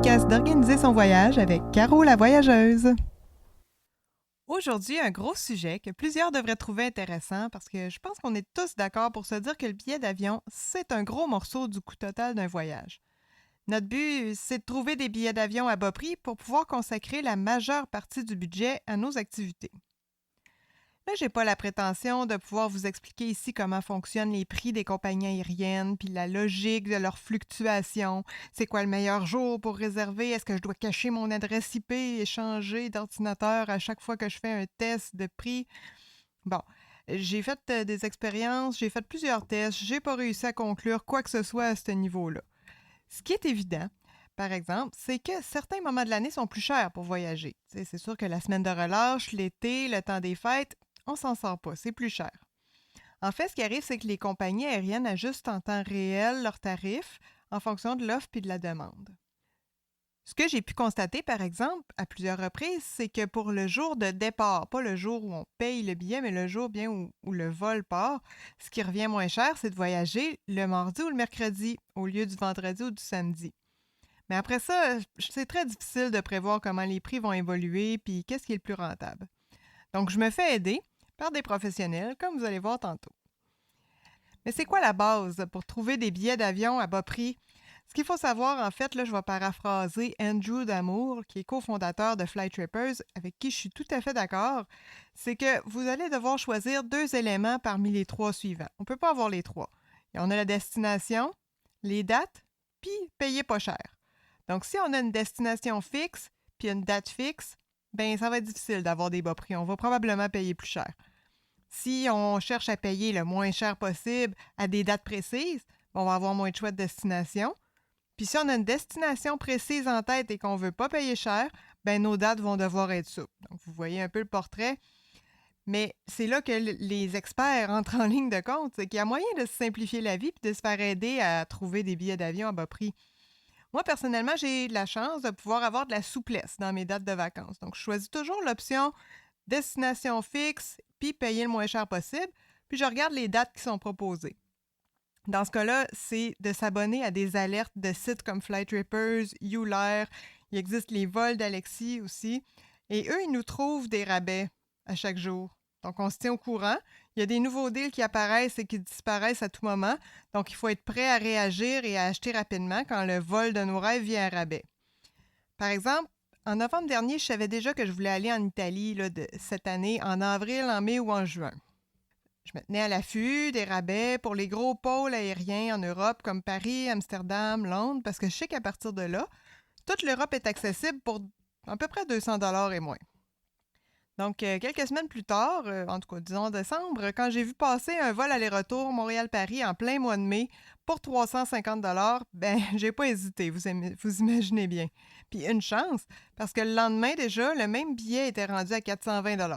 efficace d'organiser son voyage avec Caro la voyageuse. Aujourd'hui, un gros sujet que plusieurs devraient trouver intéressant parce que je pense qu'on est tous d'accord pour se dire que le billet d'avion, c'est un gros morceau du coût total d'un voyage. Notre but, c'est de trouver des billets d'avion à bas prix pour pouvoir consacrer la majeure partie du budget à nos activités. Là, j'ai pas la prétention de pouvoir vous expliquer ici comment fonctionnent les prix des compagnies aériennes, puis la logique de leurs fluctuations. C'est quoi le meilleur jour pour réserver? Est-ce que je dois cacher mon adresse IP et changer d'ordinateur à chaque fois que je fais un test de prix? Bon, j'ai fait des expériences, j'ai fait plusieurs tests, j'ai pas réussi à conclure quoi que ce soit à ce niveau-là. Ce qui est évident, par exemple, c'est que certains moments de l'année sont plus chers pour voyager. C'est sûr que la semaine de relâche, l'été, le temps des fêtes, on s'en sort pas, c'est plus cher. En fait, ce qui arrive, c'est que les compagnies aériennes ajustent en temps réel leurs tarifs en fonction de l'offre et de la demande. Ce que j'ai pu constater, par exemple, à plusieurs reprises, c'est que pour le jour de départ, pas le jour où on paye le billet, mais le jour bien où le vol part, ce qui revient moins cher, c'est de voyager le mardi ou le mercredi au lieu du vendredi ou du samedi. Mais après ça, c'est très difficile de prévoir comment les prix vont évoluer puis qu'est-ce qui est le plus rentable. Donc, je me fais aider par des professionnels, comme vous allez voir tantôt. Mais c'est quoi la base pour trouver des billets d'avion à bas prix? Ce qu'il faut savoir, en fait, là, je vais paraphraser Andrew Damour, qui est cofondateur de Flytrippers, avec qui je suis tout à fait d'accord, c'est que vous allez devoir choisir 2 éléments parmi les 3 suivants. On ne peut pas avoir les 3. Et on a la destination, les dates, puis payer pas cher. Donc, si on a une destination fixe, puis une date fixe, ben ça va être difficile d'avoir des bas prix. On va probablement payer plus cher. Si on cherche à payer le moins cher possible à des dates précises, on va avoir moins de choix de destination. Puis si on a une destination précise en tête et qu'on ne veut pas payer cher, ben nos dates vont devoir être souples. Donc, vous voyez un peu le portrait. Mais c'est là que les experts entrent en ligne de compte. C'est qu'il y a moyen de se simplifier la vie et de se faire aider à trouver des billets d'avion à bas prix. Moi, personnellement, j'ai de la chance de pouvoir avoir de la souplesse dans mes dates de vacances. Donc, je choisis toujours l'option destination fixe, puis payer le moins cher possible, puis je regarde les dates qui sont proposées. Dans ce cas-là, c'est de s'abonner à des alertes de sites comme Flytrippers, YouLair, il existe les vols d'Alexis aussi, et eux, ils nous trouvent des rabais à chaque jour. Donc, on se tient au courant. Il y a des nouveaux deals qui apparaissent et qui disparaissent à tout moment, donc il faut être prêt à réagir et à acheter rapidement quand le vol de nos rêves vient à rabais. Par exemple, en novembre dernier, je savais déjà que je voulais aller en Italie cette année, en avril, en mai ou en juin. Je me tenais à l'affût des rabais pour les gros pôles aériens en Europe comme Paris, Amsterdam, Londres, parce que je sais qu'à partir de là, toute l'Europe est accessible pour à peu près 200 $ et moins. Donc, quelques semaines plus tard, en tout cas, disons en décembre, quand j'ai vu passer un vol aller-retour Montréal-Paris en plein mois de mai pour 350 $, ben, j'ai pas hésité, vous imaginez bien. Puis une chance, parce que le lendemain déjà, le même billet était rendu à 420 $.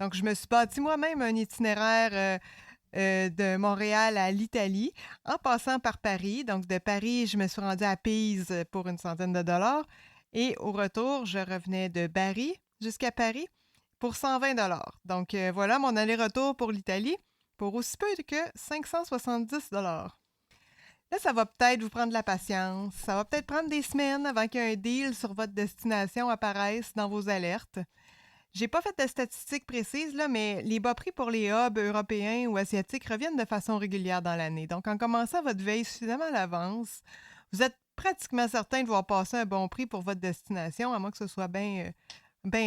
Donc, je me suis bâti moi-même un itinéraire de Montréal à l'Italie en passant par Paris. Donc, de Paris, je me suis rendue à Pise pour une centaine de dollars. Et au retour, je revenais de Bari jusqu'à Paris pour 120 $. Donc, voilà mon aller-retour pour l'Italie pour aussi peu que 570 $. Là, ça va peut-être vous prendre de la patience. Ça va peut-être prendre des semaines avant qu'un deal sur votre destination apparaisse dans vos alertes. J'ai pas fait de statistiques précises, là, mais les bas prix pour les hubs européens ou asiatiques reviennent de façon régulière dans l'année. Donc, en commençant votre veille suffisamment à l'avance, vous êtes pratiquement certain de voir passer un bon prix pour votre destination, à moins que ce soit bien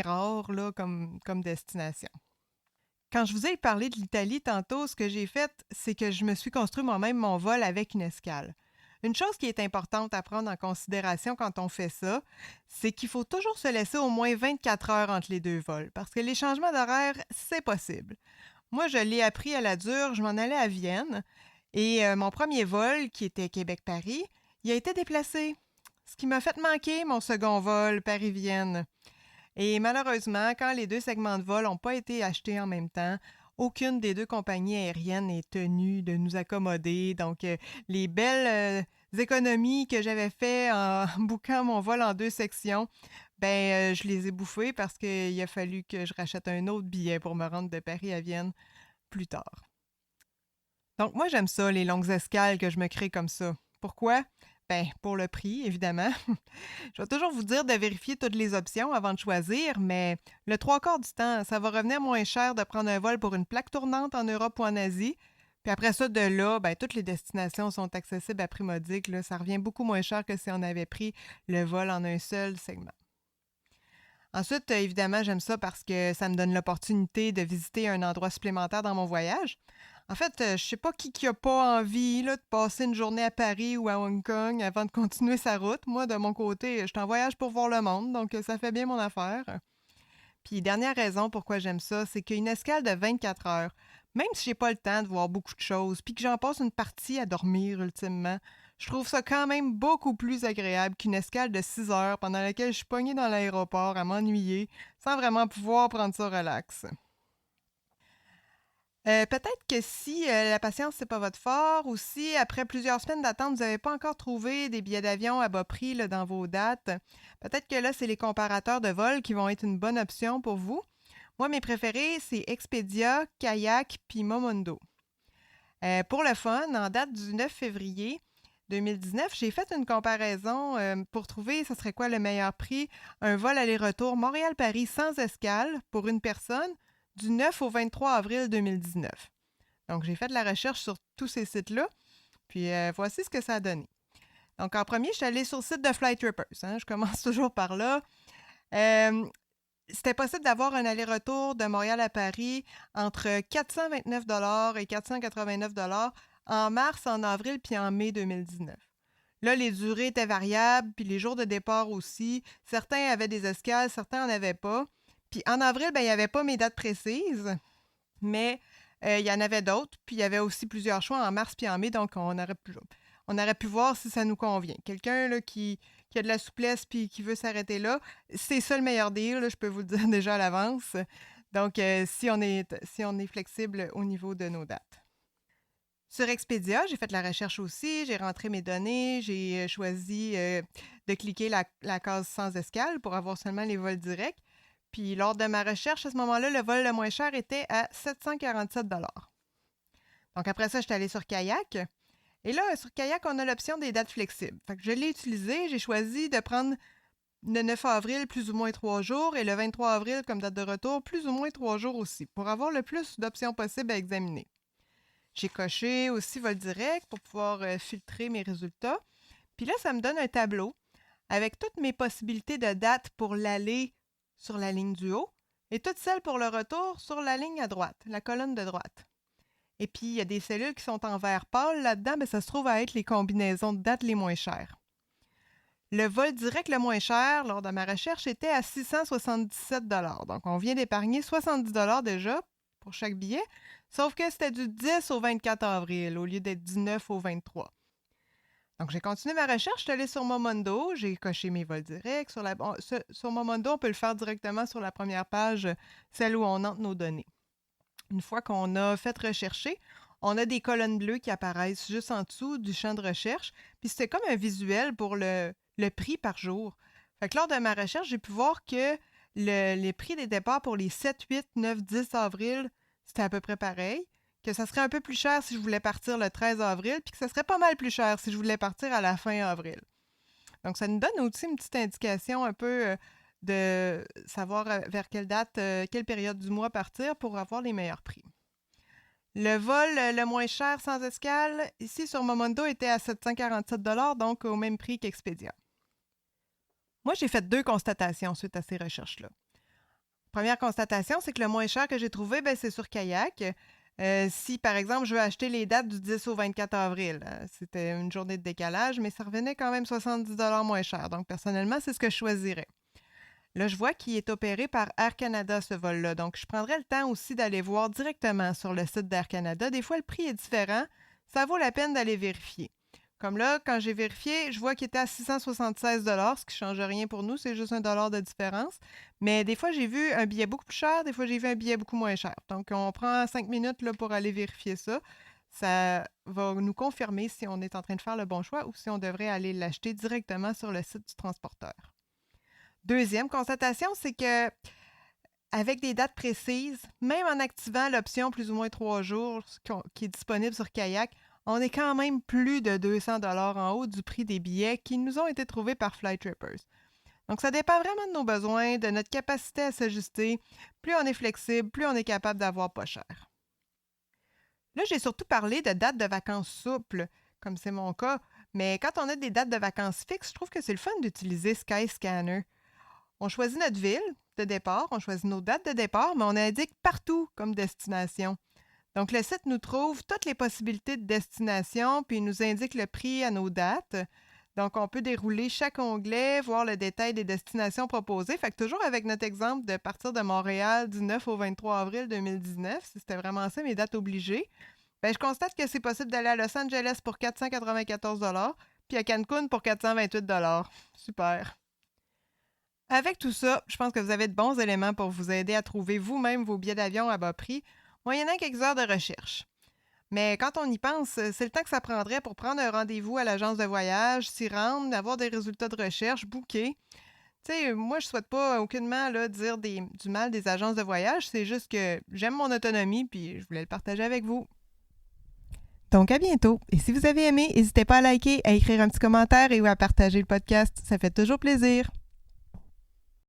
rare là, comme destination. Quand je vous ai parlé de l'Italie tantôt, ce que j'ai fait, c'est que je me suis construit moi-même mon vol avec une escale. Une chose qui est importante à prendre en considération quand on fait ça, c'est qu'il faut toujours se laisser au moins 24 heures entre les 2 vols, parce que les changements d'horaire, c'est possible. Moi, je l'ai appris à la dure, je m'en allais à Vienne, et mon premier vol, qui était Québec-Paris, il a été déplacé, ce qui m'a fait manquer mon second vol Paris-Vienne. Et malheureusement, quand les 2 segments de vol n'ont pas été achetés en même temps, aucune des 2 compagnies aériennes n'est tenue de nous accommoder. Donc, les belles économies que j'avais faites en bouquant mon vol en 2 sections, ben je les ai bouffées parce qu'il a fallu que je rachète un autre billet pour me rendre de Paris à Vienne plus tard. Donc, moi, j'aime ça, les longues escales que je me crée comme ça. Pourquoi? Ben, pour le prix, évidemment. Je vais toujours vous dire de vérifier toutes les options avant de choisir, mais le trois quarts du temps, ça va revenir moins cher de prendre un vol pour une plaque tournante en Europe ou en Asie. Puis après ça, de là, ben, toutes les destinations sont accessibles à prix modique, là. Ça revient beaucoup moins cher que si on avait pris le vol en un seul segment. Ensuite, évidemment, j'aime ça parce que ça me donne l'opportunité de visiter un endroit supplémentaire dans mon voyage. En fait, je sais pas qui a pas envie là, de passer une journée à Paris ou à Hong Kong avant de continuer sa route. Moi, de mon côté, je suis en voyage pour voir le monde, donc ça fait bien mon affaire. Puis, dernière raison pourquoi j'aime ça, c'est qu'une escale de 24 heures, même si j'ai pas le temps de voir beaucoup de choses, puis que j'en passe une partie à dormir ultimement, je trouve ça quand même beaucoup plus agréable qu'une escale de 6 heures pendant laquelle je suis pognée dans l'aéroport à m'ennuyer sans vraiment pouvoir prendre ça relax. Peut-être que si la patience, c'est pas votre fort, ou si après plusieurs semaines d'attente, vous n'avez pas encore trouvé des billets d'avion à bas prix là, dans vos dates, peut-être que là, c'est les comparateurs de vol qui vont être une bonne option pour vous. Moi, mes préférés, c'est Expedia, Kayak puis Momondo. Pour le fun, en date du 9 février 2019, j'ai fait une comparaison pour trouver ce serait quoi le meilleur prix. Un vol aller-retour Montréal-Paris sans escale pour une personne du 9 au 23 avril 2019. Donc, j'ai fait de la recherche sur tous ces sites-là, puis voici ce que ça a donné. Donc, en premier, je suis allée sur le site de Flight Trippers. Je commence toujours par là. C'était possible d'avoir un aller-retour de Montréal à Paris entre 429 et 489 en mars, en avril puis en mai 2019. Là, les durées étaient variables, puis les jours de départ aussi. Certains avaient des escales, certains n'en avaient pas. Puis en avril, ben, il n'y avait pas mes dates précises, mais il y en avait d'autres. Puis il y avait aussi plusieurs choix en mars puis en mai, donc on aurait pu voir si ça nous convient. Quelqu'un là, qui a de la souplesse puis qui veut s'arrêter là, c'est ça le meilleur deal, là, je peux vous le dire déjà à l'avance. Donc, si on est flexible au niveau de nos dates. Sur Expedia, j'ai fait la recherche aussi, j'ai rentré mes données, j'ai choisi de cliquer la case sans escale pour avoir seulement les vols directs. Puis lors de ma recherche, à ce moment-là, le vol le moins cher était à 747 $. Donc après ça, je suis allée sur Kayak. Et là, sur Kayak, on a l'option des dates flexibles. Fait que je l'ai utilisé, j'ai choisi de prendre le 9 avril, plus ou moins 3 jours, et le 23 avril comme date de retour, plus ou moins 3 jours aussi, pour avoir le plus d'options possibles à examiner. J'ai coché aussi vol direct pour pouvoir filtrer mes résultats. Puis là, ça me donne un tableau avec toutes mes possibilités de dates pour l'aller sur la ligne du haut et toutes celles pour le retour sur la ligne à droite, la colonne de droite. Et puis, il y a des cellules qui sont en vert pâle là-dedans, mais ça se trouve à être les combinaisons de dates les moins chères. Le vol direct le moins cher, lors de ma recherche, était à 677 $. Donc, on vient d'épargner 70 $ déjà pour chaque billet, sauf que c'était du 10 au 24 avril au lieu d'être du 9 au 23. Donc, j'ai continué ma recherche, je suis allée sur Momondo, j'ai coché mes vols directs. Sur Momondo, on peut le faire directement sur la première page, celle où on entre nos données. Une fois qu'on a fait rechercher, on a des colonnes bleues qui apparaissent juste en dessous du champ de recherche. Puis c'était comme un visuel pour le prix par jour. Fait que lors de ma recherche, j'ai pu voir que les prix des départs pour les 7, 8, 9, 10 avril, c'était à peu près pareil. Que ça serait un peu plus cher si je voulais partir le 13 avril, puis que ça serait pas mal plus cher si je voulais partir à la fin avril. Donc, ça nous donne aussi une petite indication un peu de savoir vers quelle date, quelle période du mois partir pour avoir les meilleurs prix. Le vol le moins cher sans escale, ici sur Momondo, était à 747 $, donc au même prix qu'Expedia. Moi, j'ai fait 2 constatations suite à ces recherches-là. Première constatation, c'est que le moins cher que j'ai trouvé, c'est sur Kayak. Si, par exemple, je veux acheter les dates du 10 au 24 avril, c'était une journée de décalage, mais ça revenait quand même 70 $ moins cher. Donc, personnellement, c'est ce que je choisirais. Là, je vois qu'il est opéré par Air Canada, ce vol-là. Donc, je prendrais le temps aussi d'aller voir directement sur le site d'Air Canada. Des fois, le prix est différent. Ça vaut la peine d'aller vérifier. Comme là, quand j'ai vérifié, je vois qu'il était à 676 $, ce qui ne change rien pour nous, c'est juste $1 de différence. Mais des fois, j'ai vu un billet beaucoup plus cher, des fois, j'ai vu un billet beaucoup moins cher. Donc, on prend 5 minutes là, pour aller vérifier ça. Ça va nous confirmer si on est en train de faire le bon choix ou si on devrait aller l'acheter directement sur le site du transporteur. Deuxième constatation, c'est que avec des dates précises, même en activant l'option plus ou moins 3 jours qui est disponible sur Kayak, on est quand même plus de 200 $ en haut du prix des billets qui nous ont été trouvés par Flytrippers. Donc, ça dépend vraiment de nos besoins, de notre capacité à s'ajuster. Plus on est flexible, plus on est capable d'avoir pas cher. Là, j'ai surtout parlé de dates de vacances souples, comme c'est mon cas, mais quand on a des dates de vacances fixes, je trouve que c'est le fun d'utiliser Skyscanner. On choisit notre ville de départ, on choisit nos dates de départ, mais on indique partout comme destination. Donc, le site nous trouve toutes les possibilités de destination, puis il nous indique le prix à nos dates. Donc, on peut dérouler chaque onglet, voir le détail des destinations proposées. Fait que toujours avec notre exemple de partir de Montréal du 9 au 23 avril 2019, si c'était vraiment ça mes dates obligées, ben, je constate que c'est possible d'aller à Los Angeles pour 494 $ puis à Cancun pour 428 $. Super. Avec tout ça, je pense que vous avez de bons éléments pour vous aider à trouver vous-même vos billets d'avion à bas prix, moyennant quelques heures de recherche. Mais quand on y pense, c'est le temps que ça prendrait pour prendre un rendez-vous à l'agence de voyage, s'y rendre, avoir des résultats de recherche, booker. Tu sais, moi, je souhaite pas aucunement là, dire du mal des agences de voyage, c'est juste que j'aime mon autonomie puis je voulais le partager avec vous. Donc, à bientôt. Et si vous avez aimé, n'hésitez pas à liker, à écrire un petit commentaire et ou à partager le podcast. Ça fait toujours plaisir.